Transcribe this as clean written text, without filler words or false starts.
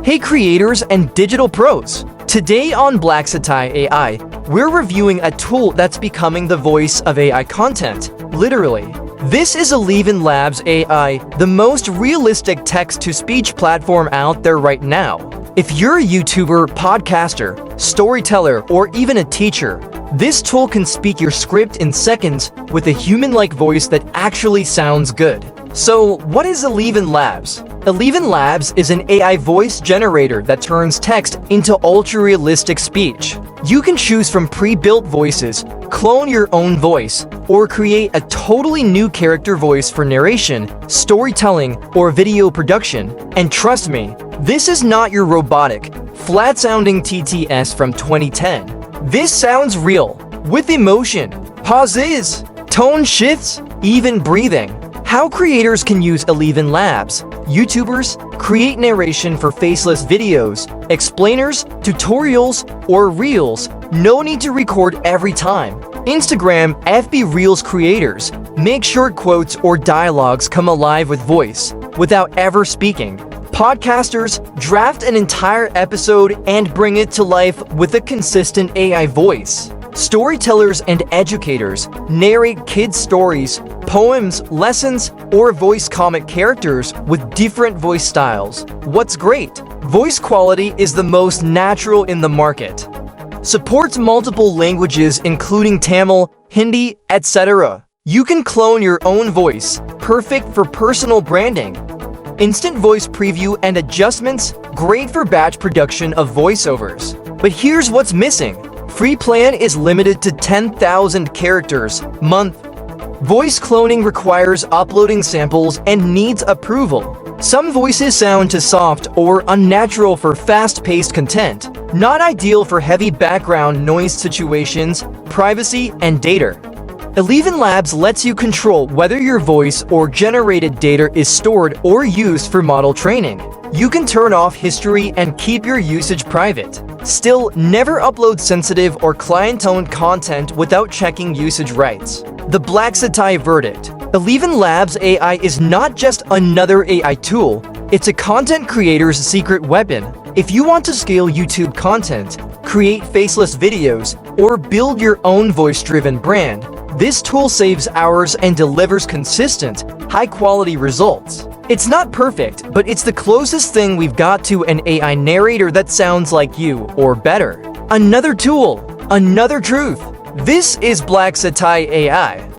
Hey creators and digital pros! Today on BlackSattai AI, we're reviewing a tool that's becoming the voice of AI content, literally. This is Eleven Labs AI, the most realistic text-to-speech platform out there right now. If you're a YouTuber, podcaster, storyteller, or even a teacher, this tool can speak your script in seconds with a human-like voice that actually sounds good. So, what is Eleven Labs? Eleven Labs is an AI voice generator that turns text into ultra-realistic speech. You can choose from pre-built voices, clone your own voice, or create a totally new character voice for narration, storytelling, or video production. And trust me, this is not your robotic, flat-sounding TTS from 2010. This sounds real, with emotion, pauses, tone shifts, even breathing. How creators can use Eleven Labs. YouTubers create narration for faceless videos, explainers, tutorials, or reels. No need to record every time. Instagram FB Reels creators make short quotes or dialogues come alive with voice without ever speaking. Podcasters draft an entire episode and bring it to life with a consistent AI voice. Storytellers and educators narrate kids' stories, poems, lessons, or voice comic characters with different voice styles. What's great? Voice quality is the most natural in the market. Supports multiple languages including Tamil, Hindi, etc. You can clone your own voice, perfect for personal branding. Instant voice preview and adjustments, great for batch production of voiceovers. But here's what's missing. Free plan is limited to 10,000 characters month. Voice cloning requires uploading samples and needs approval. Some voices sound too soft or unnatural for fast-paced content, not ideal for heavy background noise situations, privacy, and data. Eleven Labs lets you control whether your voice or generated data is stored or used for model training. You can turn off history and keep your usage private. Still, never upload sensitive or client-owned content without checking usage rights. The BlackSattai Verdict. Eleven Labs AI is not just another AI tool, it's a content creator's secret weapon. If you want to scale YouTube content, create faceless videos, or build your own voice-driven brand, this tool saves hours and delivers consistent, high-quality results. It's not perfect, but it's the closest thing we've got to an AI narrator that sounds like you, or better. Another tool, another truth. This is BlackSattai AI.